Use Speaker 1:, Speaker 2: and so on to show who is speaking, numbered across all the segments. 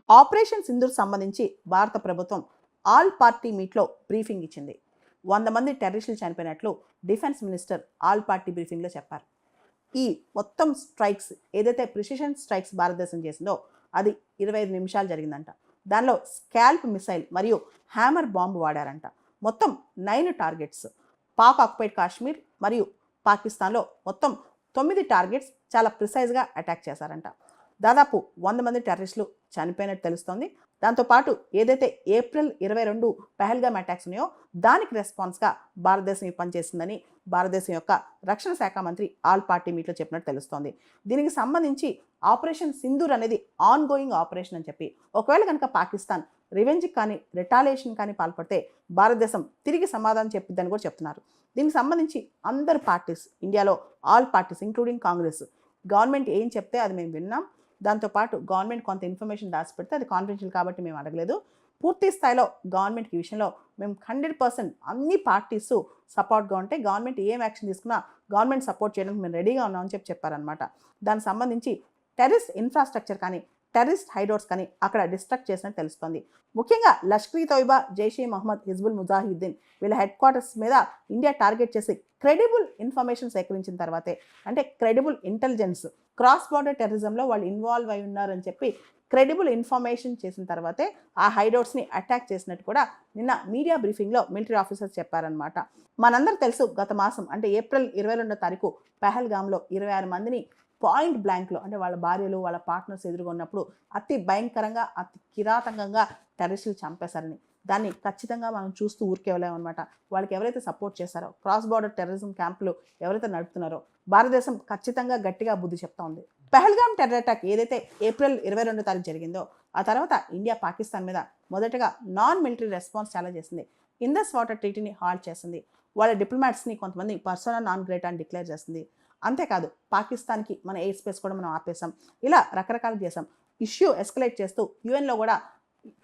Speaker 1: Operation Sindoor సంబంధించి భారత ప్రభుత్వం ఆల్ పార్టీ మీట్లో బ్రీఫింగ్ ఇచ్చింది. 100 మంది టెర్రరిస్టులు చనిపోయినట్లు డిఫెన్స్ మినిస్టర్ ఆల్ పార్టీ బ్రీఫింగ్లో చెప్పారు. ఈ మొత్తం స్ట్రైక్స్ ఏదైతే ప్రిసిషన్ స్ట్రైక్స్ భారతదేశం చేసిందో అది 25 నిమిషాలు జరిగిందంట. దానిలో స్కాల్ప్ మిసైల్ మరియు హ్యామర్ బాంబు వాడారంట. మొత్తం 9 టార్గెట్స్ పాక్ ఆక్యుపైడ్ కాశ్మీర్ మరియు పాకిస్తాన్లో మొత్తం 9 టార్గెట్స్ చాలా ప్రిసైజ్గా అటాక్ చేశారంట. దాదాపు 100 మంది టెర్రరిస్టులు చనిపోయినట్టు తెలుస్తోంది. దాంతోపాటు ఏదైతే ఏప్రిల్ 22 పెహల్గామ్ అటాక్స్ ఉన్నాయో దానికి రెస్పాన్స్గా భారతదేశం పనిచేసిందని భారతదేశం యొక్క రక్షణ శాఖ మంత్రి ఆల్ పార్టీ మీట్లో చెప్పినట్టు తెలుస్తోంది. దీనికి సంబంధించి ఆపరేషన్ సింధూర్ అనేది ఆన్ గోయింగ్ ఆపరేషన్ అని చెప్పి ఒకవేళ కనుక పాకిస్తాన్ రివెంజ్ కానీ రిటాలియేషన్ కానీ పాల్పడితే భారతదేశం తిరిగి సమాధానం చెప్పిద్దని కూడా చెప్తున్నారు. దీనికి సంబంధించి అందరు పార్టీస్ ఇండియాలో all parties including Congress government ఏం చెప్తే అది మేము విన్నాం. దాంతోపాటు గవర్నమెంట్ కొంత ఇన్ఫర్మేషన్ దాచిపెడితే అది కాన్ఫిడెన్షియల్ కాబట్టి మేము అడగలేదు. పూర్తి స్థాయిలో గవర్నమెంట్ ఈ విషయంలో మేము 100% అన్ని పార్టీస్ సపోర్ట్గా ఉంటే గవర్నమెంట్ ఏం యాక్షన్ తీసుకున్నా గవర్నమెంట్ సపోర్ట్ చేయడానికి మేము రెడీగా ఉన్నామని చెప్పారనమాట. దానికి సంబంధించి టెర్రరిస్ట్ ఇన్ఫ్రాస్ట్రక్చర్ కానీ టెర్రరిస్ట్ హైడౌట్స్ కానీ అక్కడ డిస్ట్రక్ట్ చేసినట్టు తెలుస్తోంది. ముఖ్యంగా లష్కర్ ఈ తోయిబా, జైషే మహమ్మద్, హిజ్బుల్ ముజాహిద్దీన్ వీళ్ళ హెడ్ క్వార్టర్స్ మీద ఇండియా టార్గెట్ చేసి క్రెడిబుల్ ఇన్ఫర్మేషన్ సేకరించిన తర్వాతే, అంటే క్రెడిబుల్ ఇంటెలిజెన్స్ క్రాస్ బార్డర్ టెర్రరిజంలో వాళ్ళు ఇన్వాల్వ్ అయి ఉన్నారని చెప్పి క్రెడిబుల్ ఇన్ఫర్మేషన్ చేసిన తర్వాతే ఆ హైడౌట్స్ని అటాక్ చేసినట్టు కూడా నిన్న మీడియా బ్రీఫింగ్లో మిలిటరీ ఆఫీసర్స్ చెప్పారనమాట. మనందరూ తెలుసు గత మాసం అంటే ఏప్రిల్ 22వ తారీఖు పెహల్గామ్లో 26 మందిని పాయింట్ బ్లాంక్లో అంటే వాళ్ళ భార్యలు వాళ్ళ పార్ట్నర్స్ ఎదుర్కొన్నప్పుడు అతి భయంకరంగా అతి కిరాతకంగా టెర్రరిస్టులు చంపేశారని దాన్ని ఖచ్చితంగా మనం చూస్తూ ఊరికే వెళ్ళామన్నమాట. వాళ్ళకి ఎవరైతే సపోర్ట్ చేశారో క్రాస్ బార్డర్ టెర్రరిజం క్యాంపులు ఎవరైతే నడుపుతున్నారో భారతదేశం ఖచ్చితంగా గట్టిగా బుద్ధి చెప్తా ఉంది. పెహల్గామ్ టెర్రర్ అటాక్ ఏదైతే ఏప్రిల్ 22వ తారీఖు జరిగిందో ఆ తర్వాత ఇండియా పాకిస్తాన్ మీద మొదటగా నాన్ మిలిటరీ రెస్పాన్స్ చాలా చేసింది. ఇండస్ వాటర్ ట్రీటీని హాల్ట్ చేసింది. వాళ్ళ డిప్లొమాట్స్ని కొంతమంది పర్సోనా నాన్ గ్రేటా అని డిక్లేర్ చేసింది. అంతేకాదు పాకిస్తాన్కి మన ఎయిర్ స్పేస్ కూడా మనం ఆపేసాం. ఇలా రకరకాలు చేసాం. ఇష్యూ ఎస్కలేట్ చేస్తూ యూఎన్లో కూడా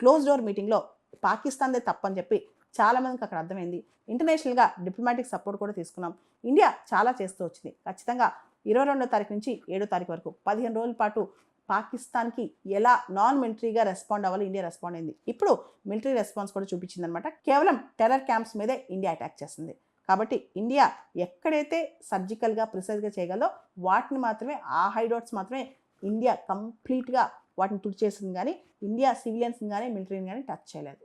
Speaker 1: క్లోజ్ డోర్ మీటింగ్లో పాకిస్తాన్దే తప్పని చెప్పి చాలామందికి అక్కడ అర్థమైంది. ఇంటర్నేషనల్గా డిప్లొమాటిక్ సపోర్ట్ కూడా తీసుకున్నాం. ఇండియా చాలా చేస్తూ వచ్చింది. ఖచ్చితంగా 22వ తారీఖు నుంచి 7వ తారీఖు వరకు 15 రోజుల పాటు పాకిస్తాన్కి ఎలా నాన్ మిలిటరీగా రెస్పాండ్ అవ్వాలి ఇండియా రెస్పాండ్ అయింది. ఇప్పుడు మిలిటరీ రెస్పాన్స్ కూడా చూపించిందనమాట. కేవలం టెర్రర్ క్యాంప్స్ మీదే ఇండియా అటాక్ చేస్తుంది. కాబట్టి ఇండియా ఎక్కడైతే సర్జికల్గా ప్రిసైజ్గా చేయగలదో వాటిని మాత్రమే ఆ హైడౌట్స్ మాత్రమే ఇండియా కంప్లీట్గా వాటిని తుడిచేసింది. కానీ ఇండియా సివిలియన్స్ని కానీ మిలిటరీని కానీ టచ్ చేయలేదు.